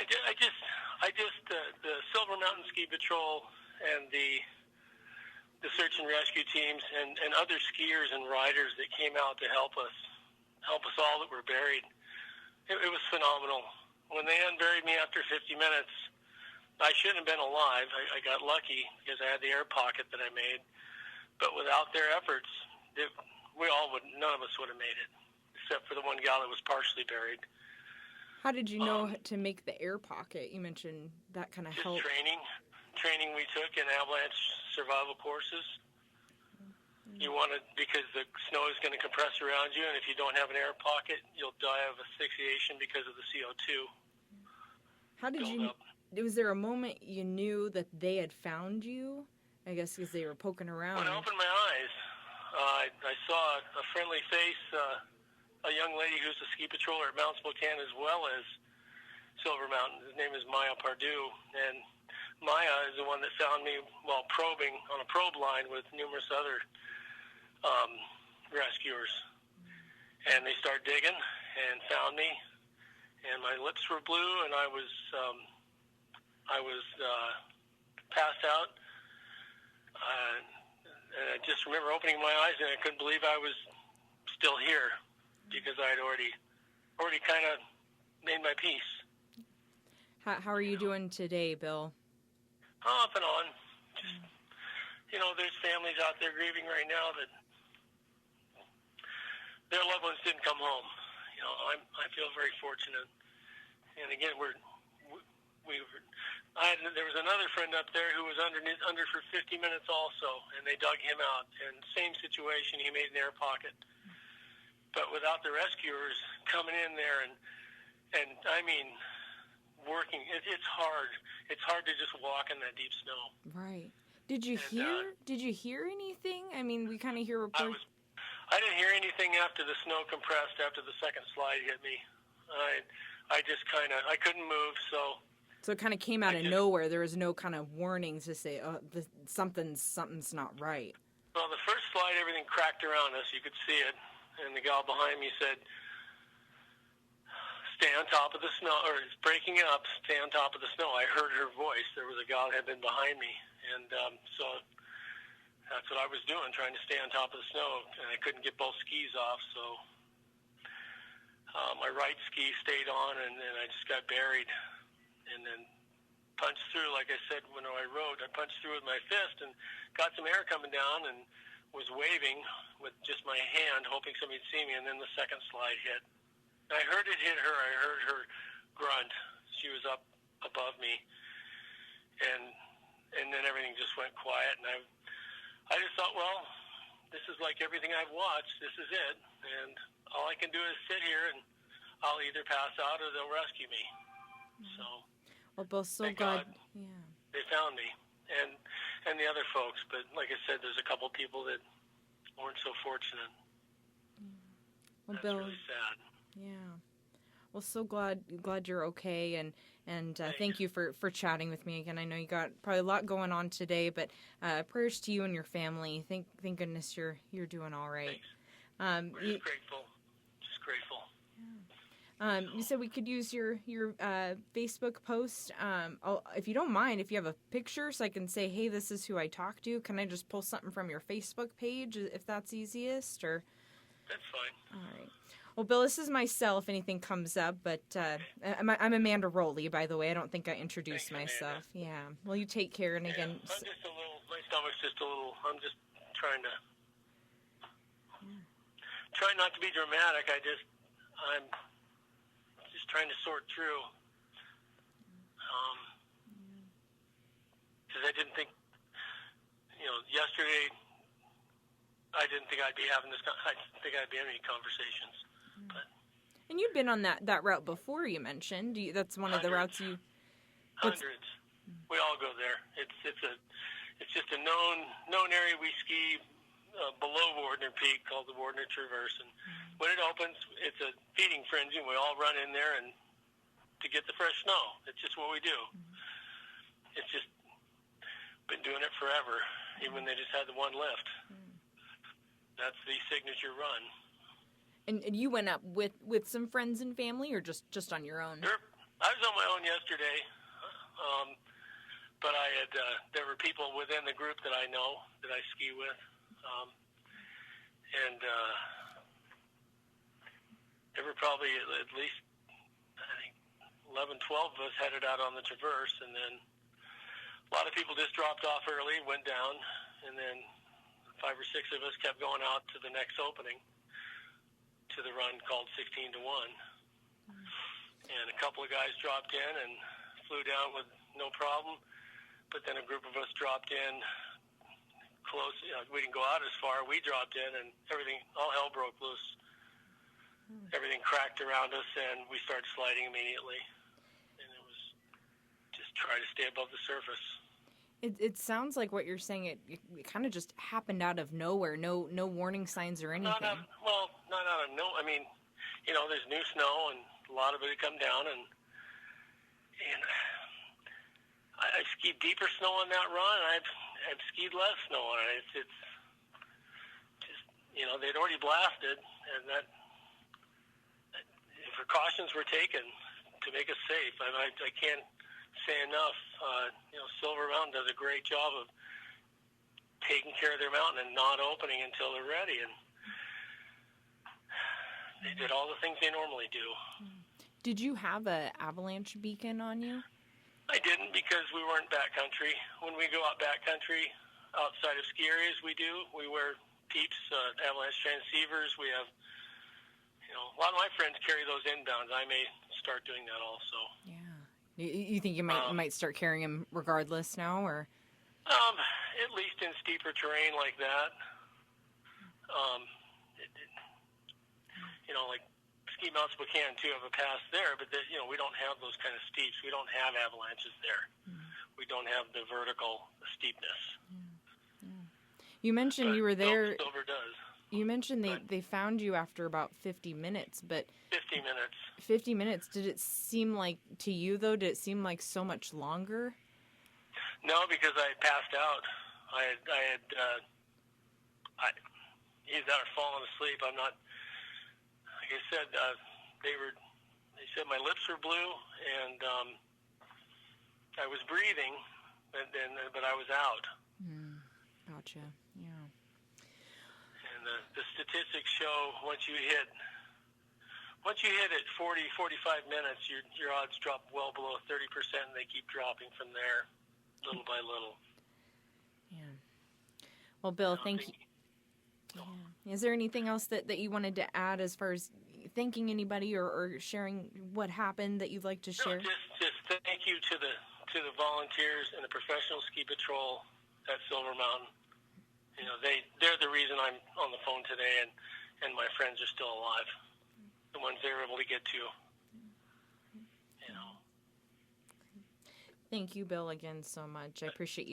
the Silver Mountain Ski Patrol and the search and rescue teams and other skiers and riders that came out to help us all that were buried. It was phenomenal. When they unburied me after 50 minutes, I shouldn't have been alive. I got lucky because I had the air pocket that I made. But without their efforts, none of us would have made it, except for the one gal that was partially buried. How did you know to make the air pocket? You mentioned that kind of helped. Training we took in avalanche survival courses. You want to, because the snow is going to compress around you, and if you don't have an air pocket, you'll die of asphyxiation because of the CO2. How did you? Was there a moment you knew that they had found you? I guess because they were poking around. When I opened my eyes, I saw a friendly face, a young lady who's a ski patroller at Mount Spokane as well as Silver Mountain. His name is Maya Pardue, and Maya is the one that found me while probing on a probe line with numerous other rescuers. And they started digging and found me, and my lips were blue, and I was passed out. And I just remember opening my eyes, and I couldn't believe I was still here because I had already kind of made my peace. How are you doing today, Bill? Off and on. Just, there's families out there grieving right now that their loved ones didn't come home. I feel very fortunate. And again, there was another friend up there who was under for 50 minutes also, and they dug him out. And same situation, he made an air pocket. But without the rescuers coming in there and I mean, working, it's hard. It's hard to just walk in that deep snow. Right. Did you hear anything? I mean, we kind of hear reports. I didn't hear anything after the snow compressed, after the second slide hit me. I just I couldn't move, so it kind of came out of nowhere. There was no kind of warnings to say, something's not right. Well, the first slide, everything cracked around us. You could see it. And the gal behind me said, stay on top of the snow, or it's breaking up, stay on top of the snow. I heard her voice. There was a gal that had been behind me. And so that's what I was doing, trying to stay on top of the snow. And I couldn't get both skis off, so my right ski stayed on, and then I just got buried. And then punched through, like I said, when I rode, I punched through with my fist and got some air coming down and was waving with just my hand, hoping somebody'd see me, and then the second slide hit. I heard it hit her. I heard her grunt. She was up above me. And then everything just went quiet, and I just thought, well, this is like everything I've watched. This is it. And all I can do is sit here, and I'll either pass out or they'll rescue me. So, well, Bill, so God, yeah, they found me, and the other folks. But like I said, there's a couple people that weren't so fortunate. Well, that's Bill, really sad. Yeah. Well, so glad you're okay, and thank you for chatting with me again. I know you got probably a lot going on today, but prayers to you and your family. Thank goodness you're doing all right. Thanks. We're just grateful. Just grateful. You said we could use your Facebook post. If you don't mind, if you have a picture so I can say, hey, this is who I talked to, can I just post something from your Facebook page if that's easiest? Or that's fine. All right. Well, Bill, this is my cell if anything comes up, but I'm Amanda Rowley, by the way. I don't think I introduced myself. Amanda. Yeah. Well, you take care, and again... I'm just a little, my stomach's just a little, I'm just trying to... Try not to be dramatic. I'm just trying to sort through. Because I didn't think, yesterday, I didn't think I'd be having this, I didn't think I'd be having any conversations. But, and you've been on that route before, you mentioned. That's one of the routes you... Hundreds. We all go there. It's just a known area we ski below Wardner Peak called the Wardner Traverse. And when it opens, it's a feeding frenzy, and we all run in there and to get the fresh snow. It's just what we do. It's just been doing it forever, even when they just had the one lift. That's the signature run. And you went up with some friends and family, or just on your own? Sure. I was on my own yesterday, but there were people within the group that I know that I ski with, and there were probably at least, I think, 11, 12 of us headed out on the traverse, and then a lot of people just dropped off early, went down, and then 5 or 6 of us kept going out to the next opening, to the run called 16 to 1. And a couple of guys dropped in and flew down with no problem, but then a group of us dropped in close. We didn't go out as far. We dropped in, and all hell broke loose. Everything cracked around us, and we started sliding immediately. And it was just try to stay above the surface. It sounds like what you're saying. It kind of just happened out of nowhere. No warning signs or anything. Not out of no. I mean, there's new snow, and a lot of it had come down, and I skied deeper snow on that run. I've skied less snow on it. It's just they'd already blasted, and that precautions were taken to make us safe. I can't say enough. Silver Mountain does a great job of taking care of their mountain and not opening until they're ready, and they did all the things they normally do. Did you have a avalanche beacon on you? I didn't, because we weren't backcountry. When we go out backcountry, outside of ski areas, we wear peeps, avalanche transceivers. We have, a lot of my friends carry those inbounds. I may start doing that also. Yeah. You think you might start carrying them regardless now, or? At least in steeper terrain like that. Like Ski Mount Spokane too have a pass there, but we don't have those kind of steeps. We don't have avalanches there. We don't have the vertical steepness. You mentioned you were there. Silver does. You mentioned they found you after about 50 minutes, but 50 minutes. 50 minutes. Did it seem like to you though? Did it seem like so much longer? No, because I had passed out. I had either fallen asleep. I'm not. Like I said, they said my lips were blue, and I was breathing, but I was out. Gotcha. Yeah. And the statistics show once you hit at 40, 45 minutes, your odds drop well below 30%, and they keep dropping from there, little by little. Yeah. Well, Bill, thank you. Yeah. Is there anything else that you wanted to add as far as thanking anybody or sharing what happened that you'd like to share? No, just thank you to the volunteers and the professional ski patrol at Silver Mountain. They're the reason I'm on the phone today, and my friends are still alive. The ones they were able to get to. Thank you, Bill, again so much. I appreciate you.